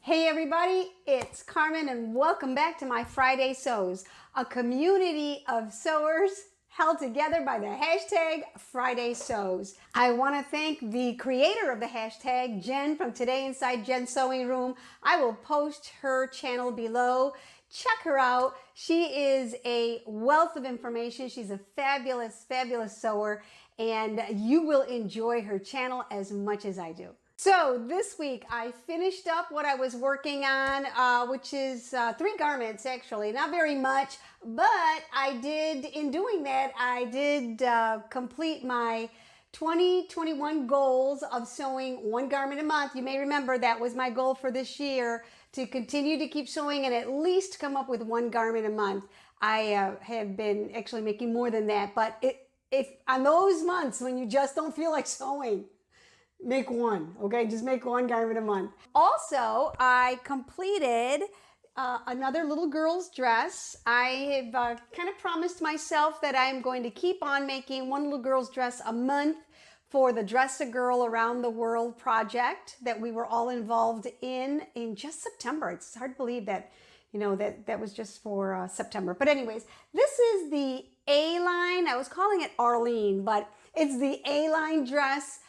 Hey everybody, it's Carmen and welcome back to my Friday Sews, a community of sewers held together by the hashtag Friday Sews. I want to thank the creator of the hashtag, Jen from Today Inside Jen's Sewing Room. I will post her channel below. Check her out. She is a wealth of information. She's a fabulous, fabulous sewer, and you will enjoy her channel as much as I do. So this week I finished up what I was working on, which is 3 garments actually, not very much, but in doing that, I did complete my 2021 goals of sewing 1 garment a month. You may remember that was my goal for this year, to continue to keep sewing and at least come up with 1 garment a month. I have been actually making more than that, but if on those months when you just don't feel like sewing, make 1, okay? Just make 1 garment a month. Also, I completed another little girl's dress. I have kind of promised myself that I'm going to keep on making 1 little girl's dress a month for the Dress a Girl Around the World project that we were all involved in just September. It's hard to believe that, you know, that was just for September. But anyways, this is the A-line. I was calling it Arlene, but it's the A-line dress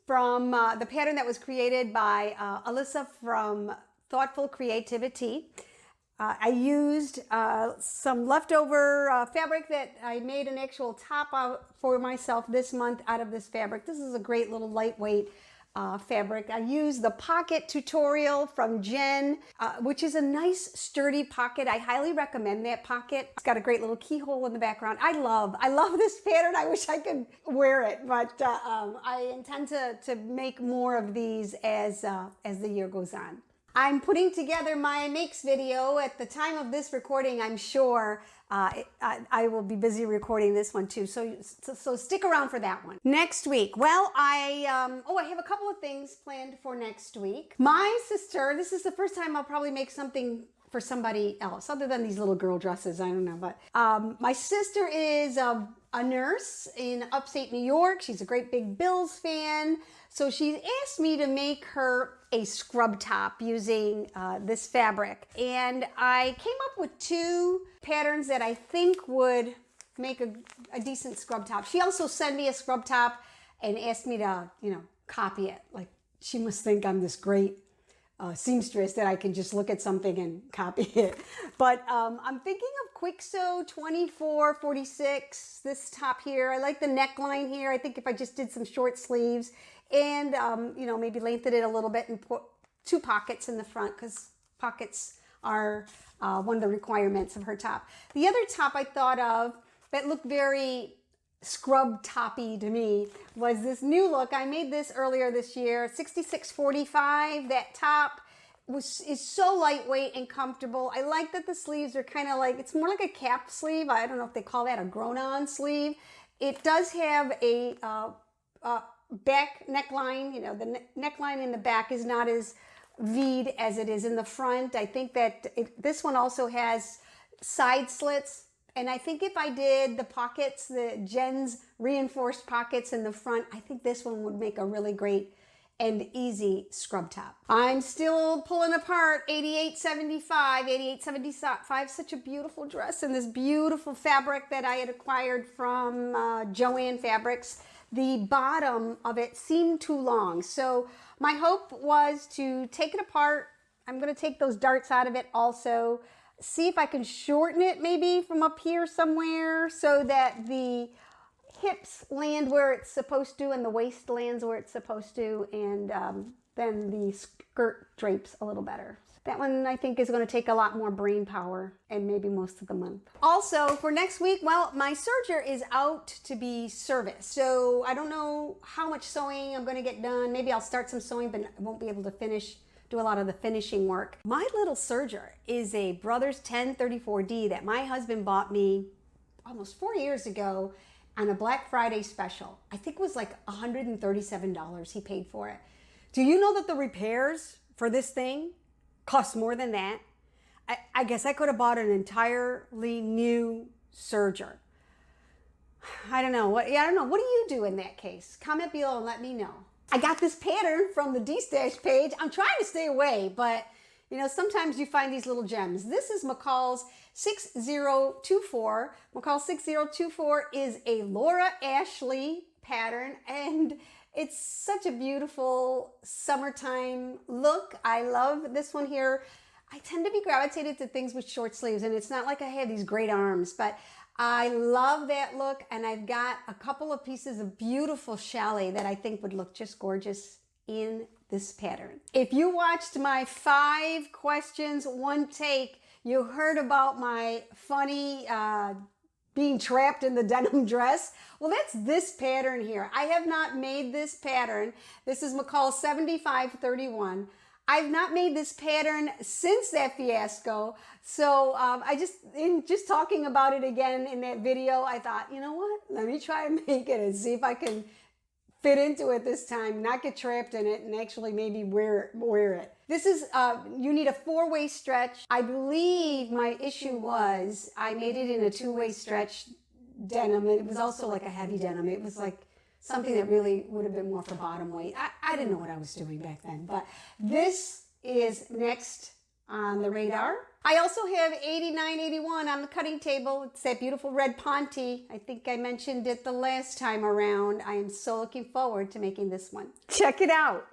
from the pattern that was created by Alyssa from Thoughtful Creativity. I used some leftover fabric that I made an actual top out for myself this month out of this fabric. This is a great little lightweight fabric. I used the pocket tutorial from Jen, which is a nice sturdy pocket. I highly recommend that pocket. It's got a great little keyhole in the background. I love this pattern. I wish I could wear it, but I intend to make more of these as the year goes on. I'm putting together my makes video. At the time of this recording, I'm sure I will be busy recording this one too. So stick around for that one. Next week, well, I have a couple of things planned for next week. My sister, this is the first time I'll probably make something for somebody else other than these little girl dresses. I don't know, but my sister is a nurse in upstate New York. She's a great big Bills fan. So she asked me to make her a scrub top using this fabric. And I came up with 2 patterns that I think would make a decent scrub top. She also sent me a scrub top and asked me to, you know, copy it. Like, she must think I'm this great seamstress that I can just look at something and copy it. But I'm thinking of Quick Sew 2446, this top here. I like the neckline here. I think if I just did some short sleeves and, you know, maybe lengthen it a little bit and put 2 pockets in the front, because pockets are one of the requirements of her top. The other top I thought of that looked very scrub toppy to me was this new look. I made this earlier this year, 6645. That top is so lightweight and comfortable. I like that the sleeves are kind of like, it's more like a cap sleeve. I don't know if they call that a grown-on sleeve. It does have a back neckline. You know, the neckline in the back is not as V'd as it is in the front. I think that this one also has side slits. And I think if I did the pockets, the Jen's reinforced pockets in the front, I think this one would make a really great and easy scrub top. I'm still pulling apart 8875. 8875, such a beautiful dress in this beautiful fabric that I had acquired from Joann Fabrics. The bottom of it seemed too long. So my hope was to take it apart. I'm going to take those darts out of it also. See if I can shorten it maybe from up here somewhere so that the hips land where it's supposed to and the waist lands where it's supposed to, and then the skirt drapes a little better. That one I think is going to take a lot more brain power and maybe most of the month. Also for next week, well, my serger is out to be serviced. So I don't know how much sewing I'm going to get done. Maybe I'll start some sewing, but I won't be able to do a lot of the finishing work. My little serger is a Brothers 1034D that my husband bought me almost 4 years ago on a Black Friday special. I think it was like $137 he paid for it. Do you know that the repairs for this thing cost more than that? I guess I could have bought an entirely new serger. I don't know. What do you do in that case? Comment below and let me know. I got this pattern from the D-Stash page. I'm trying to stay away, but You know, sometimes you find these little gems. This is McCall's 6024. McCall 6024 is a Laura Ashley pattern, and it's such a beautiful summertime look. I love this one here. I tend to be gravitated to things with short sleeves, and it's not like I have these great arms, but I love that look, and I've got a couple of pieces of beautiful challis that I think would look just gorgeous in this pattern. If you watched my 5 questions, 1 take, you heard about my funny being trapped in the denim dress. Well, that's this pattern here. I have not made this pattern. This is McCall 7531. I've not made this pattern since that fiasco. So in just talking about it again in that video, I thought, you know what? Let me try and make it and see if I can fit into it this time, not get trapped in it, and actually maybe wear it. This is, you need a 4-way stretch. I believe my issue was I made it in a 2-way stretch denim. It was also like a heavy denim. It was like something that really would have been more for bottom weight. I didn't know what I was doing back then, but this is next on the radar. I also have 8981 on the cutting table. It's that beautiful red Ponte. I think I mentioned it the last time around. I am so looking forward to making this one. Check it out.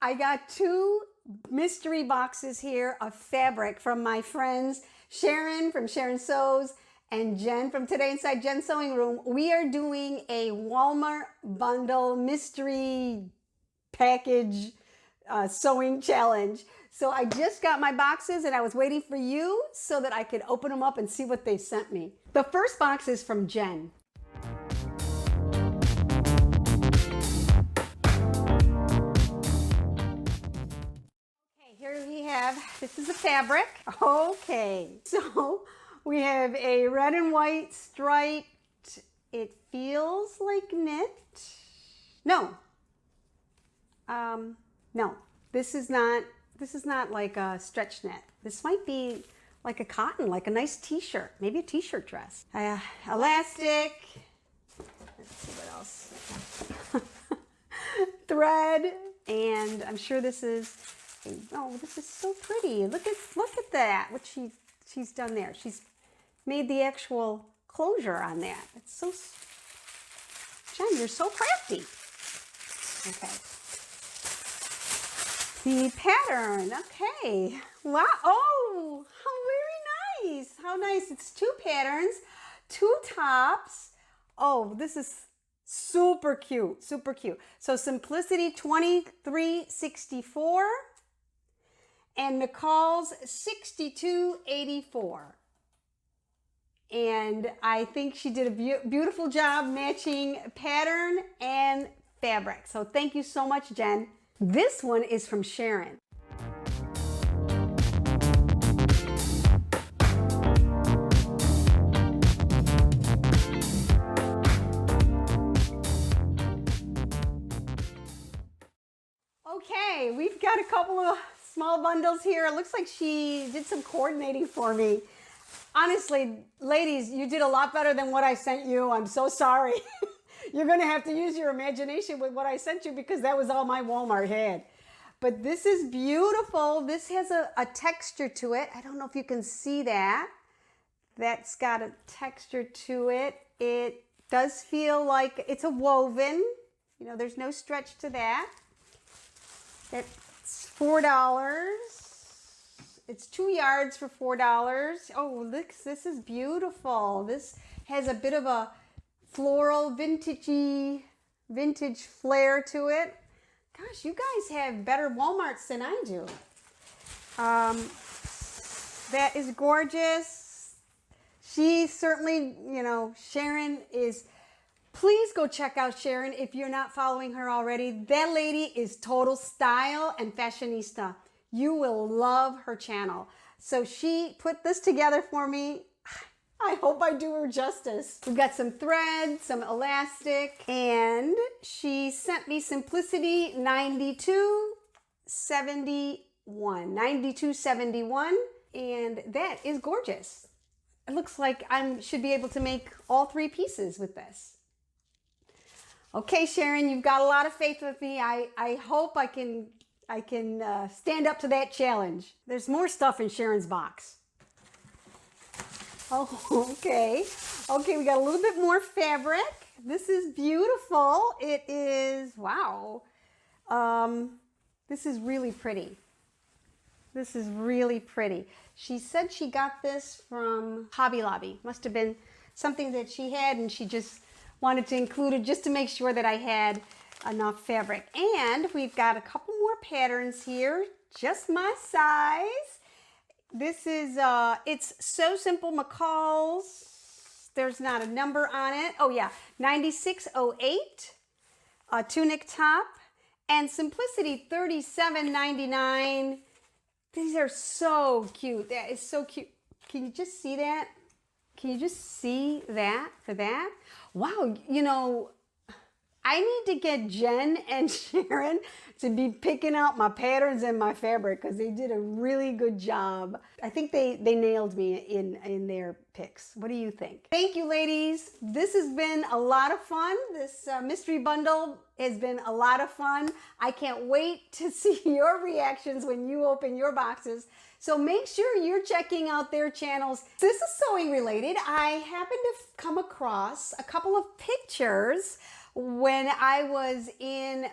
I got 2 mystery boxes here of fabric from my friends Sharon from Sharon Sews and Jen from Today Inside Jen's Sewing Room. We are doing a Walmart bundle mystery package sewing challenge. So I just got my boxes and I was waiting for you so that I could open them up and see what they sent me. The first box is from Jen. Okay, here we have, this is the fabric. Okay, so we have a red and white striped, it feels like knit. No, no, this is not like a stretch knit. This might be like a cotton, like a nice t-shirt, maybe a t-shirt dress. Elastic, let's see what else. Thread, and I'm sure this is, oh, this is so pretty. Look at that, what she's done there. She's made the actual closure on that. It's so, Jen, you're so crafty. Okay. The pattern, okay. Wow, oh, how very nice. How nice. It's 2 patterns, 2 tops. Oh, this is super cute, super cute. So Simplicity 2364 and McCall's 6284. And I think she did a beautiful job matching pattern and fabric. So thank you so much, Jen. This one is from Sharon. Okay, we've got a couple of small bundles here. It looks like she did some coordinating for me. Honestly, ladies, you did a lot better than what I sent you. I'm so sorry. You're going to have to use your imagination with what I sent you because that was all my Walmart had. But this is beautiful. This has a texture to it. I don't know if you can see that. That's got a texture to it. It does feel like it's a woven. You know, there's no stretch to that. It's $4. It's 2 yards for $4. Oh, look, this is beautiful. This has a bit of a floral, vintage flair to it. Gosh, you guys have better Walmarts than I do. That is gorgeous. She certainly, you know, Sharon is, please go check out Sharon if you're not following her already. That lady is total style and fashionista. You will love her channel. So she put this together for me. I hope I do her justice. We've got some thread, some elastic, and she sent me Simplicity 9271, and that is gorgeous. It looks like I should be able to make all 3 pieces with this. Okay, Sharon, you've got a lot of faith with me. I hope I can I can stand up to that challenge. There's more stuff in Sharon's box. Oh, okay. Okay, we got a little bit more fabric. This is beautiful. It is, wow. This is really pretty. This is really pretty. She said she got this from Hobby Lobby. Must have been something that she had and she just wanted to include it just to make sure that I had enough fabric. And we've got a couple more patterns here, just my size. This is, it's So Simple McCall's. There's not a number on it. Oh yeah, 9608, a tunic top, and Simplicity 37.99. These are so cute. That is so cute. Can you just see that? Can you just see that for that? Wow, you know, I need to get Jen and Sharon to be picking out my patterns and my fabric because they did a really good job. I think they nailed me in their picks. What do you think? Thank you, ladies. This has been a lot of fun. This mystery bundle has been a lot of fun. I can't wait to see your reactions when you open your boxes. So make sure you're checking out their channels. This is sewing related. I happened to come across a couple of pictures when I was in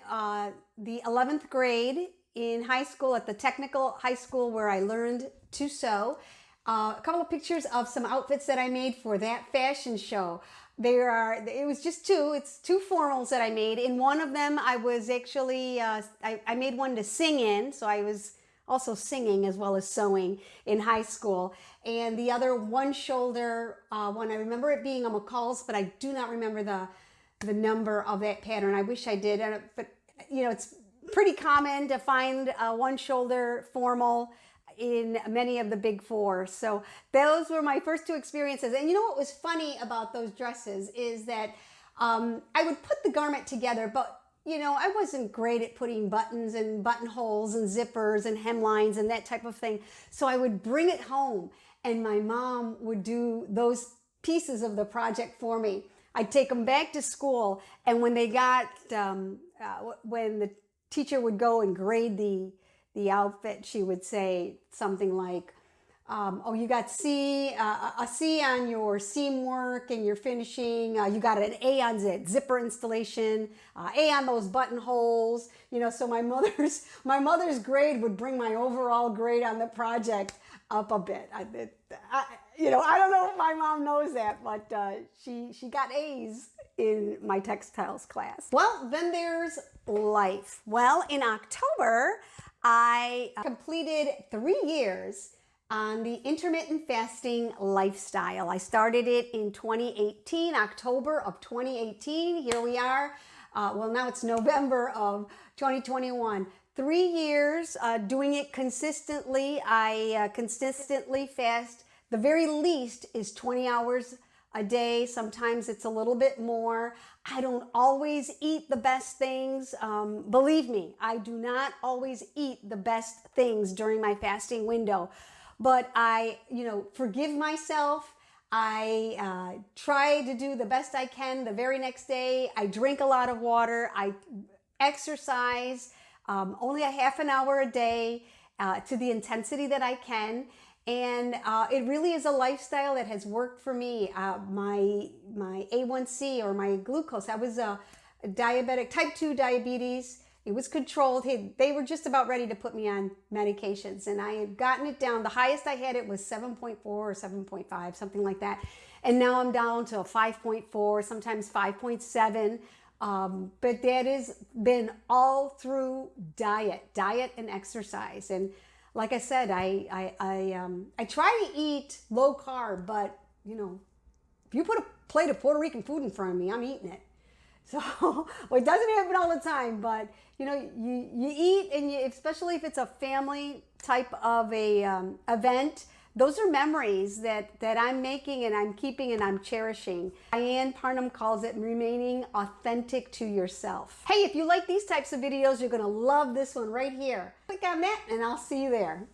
the 11th grade in high school, at the technical high school where I learned to sew. A couple of pictures of some outfits that I made for that fashion show. It was just it's two formals that I made. In one of them, I was actually, I made one to sing in, so I was also singing as well as sewing in high school. And the other one shoulder one, I remember it being a McCall's, but I do not remember the number of that pattern. I wish I did, but you know, it's pretty common to find a one shoulder formal in many of the big four. So those were my first two experiences. And you know what was funny about those dresses is that I would put the garment together, but you know, I wasn't great at putting buttons and buttonholes and zippers and hemlines and that type of thing. So I would bring it home and my mom would do those pieces of the project for me. I'd take them back to school, and when they got, when the teacher would go and grade the outfit, she would say something like, oh, you got a C on your seam work and your finishing. You got an A on the zipper installation, A on those buttonholes. You know, so my mother's grade would bring my overall grade on the project up a bit. You know, I don't know if my mom knows that, but she got A's in my textiles class. Well, then there's life. Well, in October, I completed 3 years on the intermittent fasting lifestyle. I started it in 2018, October of 2018. Here we are. Well, now it's November of 2021. 3 years doing it consistently. I consistently fast. The very least is 20 hours a day. Sometimes it's a little bit more. I don't always eat the best things. Believe me, I do not always eat the best things during my fasting window. But I, you know, forgive myself. I try to do the best I can the very next day. I drink a lot of water. I exercise only a half an hour a day to the intensity that I can. And it really is a lifestyle that has worked for me. My A1C or my glucose, I was a diabetic, type 2 diabetes. It was controlled. They were just about ready to put me on medications, and I had gotten it down. The highest I had it was 7.4 or 7.5, something like that. And now I'm down to a 5.4, sometimes 5.7. But that has been all through diet and exercise. And like I said, I try to eat low carb, but you know, if you put a plate of Puerto Rican food in front of me, I'm eating it. So, well, it doesn't happen all the time, but you know, you eat, and especially if it's a family type of a event, those are memories that I'm making and I'm keeping and I'm cherishing. Diane Parnham calls it remaining authentic to yourself. Hey, if you like these types of videos, you're gonna love this one right here. Click on that and I'll see you there.